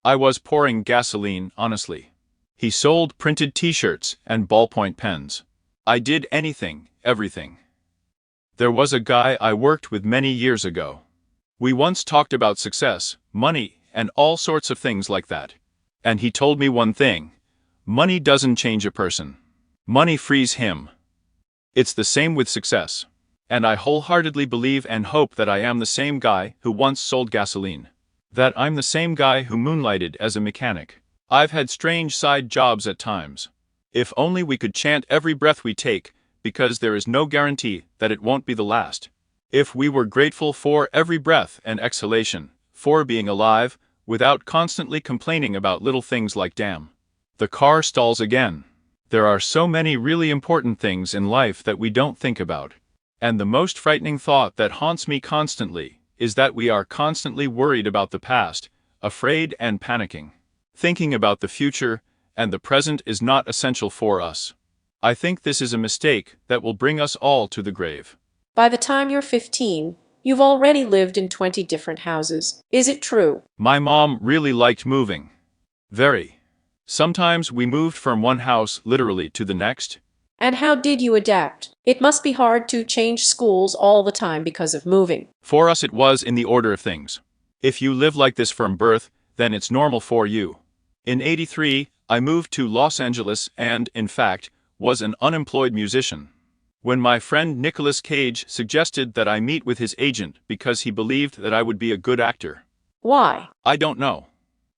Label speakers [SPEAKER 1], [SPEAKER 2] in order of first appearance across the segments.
[SPEAKER 1] I was pouring gasoline, honestly. He sold printed t-shirts and ballpoint pens. I did anything, everything. There was a guy I worked with many years ago. We once talked about success, money, and all sorts of things like that. And he told me one thing: money doesn't change a person. Money frees him. It's the same with success. And I wholeheartedly believe and hope that I am the same guy who once sold gasoline. That I'm the same guy who moonlighted as a mechanic. I've had strange side jobs at times. If only we could chant every breath we take, because there is no guarantee that it won't be the last. If we were grateful for every breath and exhalation, for being alive, without constantly complaining about little things like damn, the car stalls again. There are so many really important things in life that we don't think about. And the most frightening thought that haunts me constantly is that we are constantly worried about the past, afraid and panicking. Thinking about the future and the present is not essential for us. I think this is a mistake that will bring us all to the grave.
[SPEAKER 2] By the time you're 15, you've already lived in 20 different houses. Is it true?
[SPEAKER 1] My mom really liked moving. Very. Sometimes we moved from one house literally to the next.
[SPEAKER 2] And how did you adapt? It must be hard to change schools all the time because of moving.
[SPEAKER 1] For us it was in the order of things. If you live like this from birth, then it's normal for you. In '83, I moved to Los Angeles and, in fact, was an unemployed musician. When my friend Nicolas Cage suggested that I meet with his agent because he believed that I would be a good actor.
[SPEAKER 2] Why?
[SPEAKER 1] I don't know.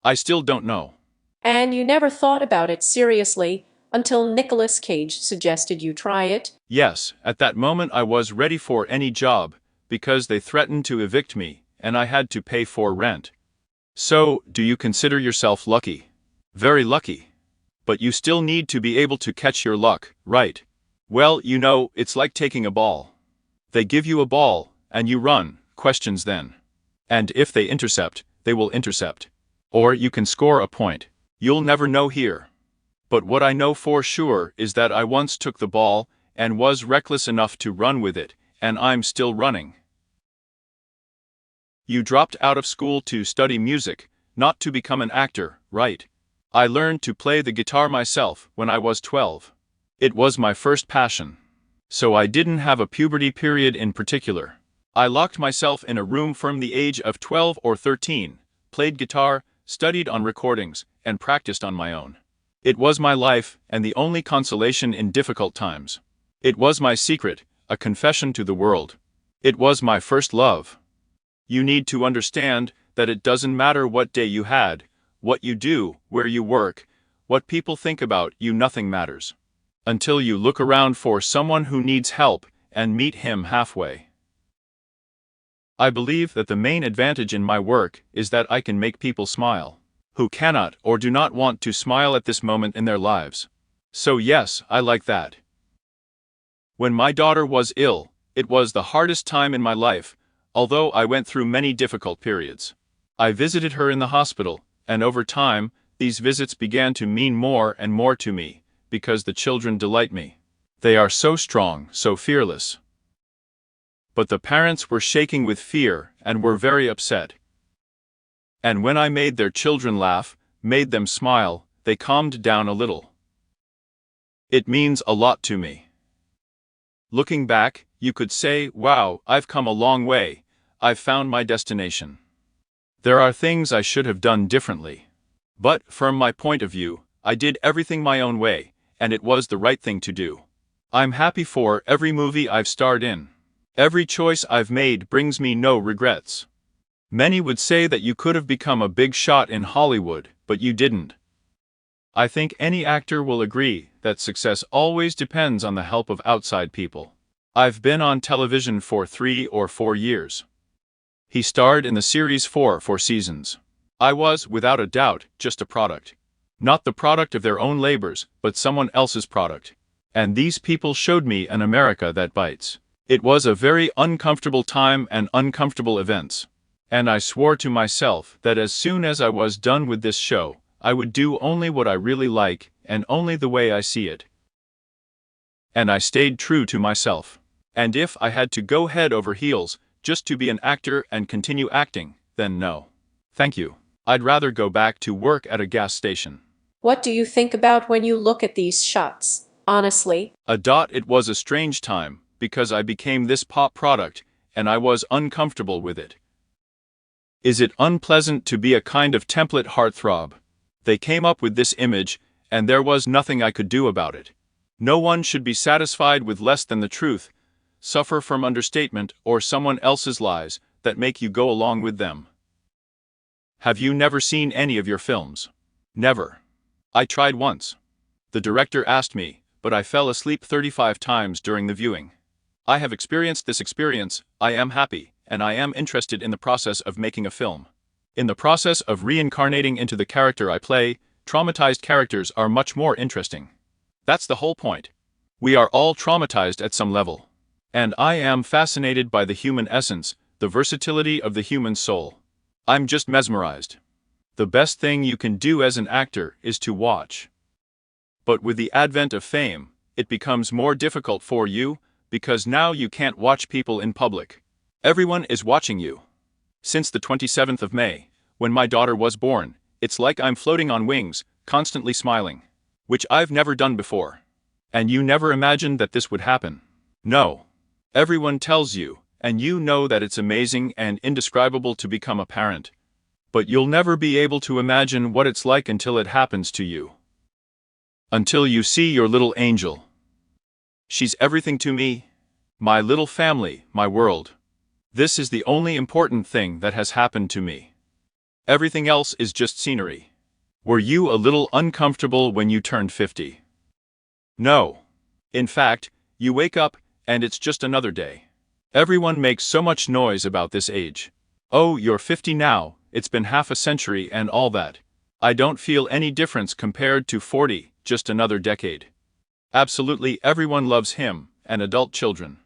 [SPEAKER 1] I still don't know.
[SPEAKER 2] And you never thought about it seriously until Nicolas Cage suggested you try it?
[SPEAKER 1] Yes, at that moment I was ready for any job, because they threatened to evict me, and I had to pay for rent. So, do you consider yourself lucky? Very lucky. But you still need to be able to catch your luck, right? Well, you know, it's like taking a ball. They give you a ball, and you run, questions then. And if they intercept, they will intercept. Or you can score a point. You'll never know here. But what I know for sure is that I once took the ball, and was reckless enough to run with it, and I'm still running. You dropped out of school to study music, not to become an actor, right? I learned to play the guitar myself when I was 12. It was my first passion. So I didn't have a puberty period in particular. I locked myself in a room from the age of 12 or 13, played guitar, studied on recordings, and practiced on my own. It was my life and the only consolation in difficult times. It was my secret, a confession to the world. It was my first love. You need to understand that it doesn't matter what day you had, what you do, where you work, what people think about you, nothing matters. Until you look around for someone who needs help and meet him halfway. I believe that the main advantage in my work is that I can make people smile, who cannot or do not want to smile at this moment in their lives. So yes, I like that. When my daughter was ill, it was the hardest time in my life, although I went through many difficult periods. I visited her in the hospital, and over time, these visits began to mean more and more to me, because the children delight me. They are so strong, so fearless. But the parents were shaking with fear and were very upset. And when I made their children laugh, made them smile, they calmed down a little. It means a lot to me. Looking back, you could say, wow, I've come a long way, I've found my destination. There are things I should have done differently. But, from my point of view, I did everything my own way, and it was the right thing to do. I'm happy for every movie I've starred in. Every choice I've made brings me no regrets. Many would say that you could have become a big shot in Hollywood, but you didn't. I think any actor will agree that success always depends on the help of outside people. I've been on television for 3 or 4 years. He starred in the series for 4 seasons. I was, without a doubt, just a product. Not the product of their own labors, but someone else's product. And these people showed me an America that bites. It was a very uncomfortable time and uncomfortable events. And I swore to myself that as soon as I was done with this show, I would do only what I really like, and only the way I see it. And I stayed true to myself. And if I had to go head over heels, just to be an actor and continue acting, then no. Thank you. I'd rather go back to work at a gas station.
[SPEAKER 2] What do you think about when you look at these shots? Honestly,
[SPEAKER 1] It was a strange time, because I became this pop product, and I was uncomfortable with it. Is it unpleasant to be a kind of template heartthrob? They came up with this image, and there was nothing I could do about it. No one should be satisfied with less than the truth, suffer from understatement or someone else's lies that make you go along with them. Have you never seen any of your films? Never. I tried once. The director asked me, but I fell asleep 35 times during the viewing. I have experienced this experience, I am happy, and I am interested in the process of making a film. In the process of reincarnating into the character I play, traumatized characters are much more interesting. That's the whole point. We are all traumatized at some level. And I am fascinated by the human essence, the versatility of the human soul. I'm just mesmerized. The best thing you can do as an actor is to watch. But with the advent of fame, it becomes more difficult for you, because now you can't watch people in public. Everyone is watching you. Since the 27th of May, when my daughter was born, it's like I'm floating on wings, constantly smiling. Which I've never done before. And you never imagined that this would happen. No. Everyone tells you, and you know that it's amazing and indescribable to become a parent. But you'll never be able to imagine what it's like until it happens to you. Until you see your little angel. She's everything to me. My little family, my world. This is the only important thing that has happened to me. Everything else is just scenery. Were you a little uncomfortable when you turned 50? No. In fact, you wake up, and it's just another day. Everyone makes so much noise about this age. Oh, you're 50 now, it's been half a century and all that. I don't feel any difference compared to 40, just another decade. Absolutely everyone loves him, and adult children.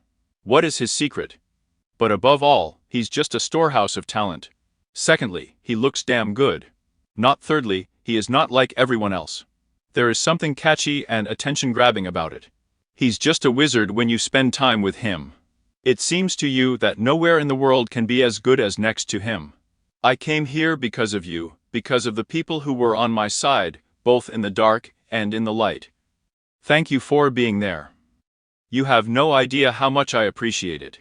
[SPEAKER 1] What is his secret? But above all, he's just a storehouse of talent. Secondly, he looks damn good. Not thirdly, he is not like everyone else. There is something catchy and attention-grabbing about it. He's just a wizard when you spend time with him. It seems to you that nowhere in the world can be as good as next to him. I came here because of you, because of the people who were on my side, both in the dark and in the light. Thank you for being there. You have no idea how much I appreciate it.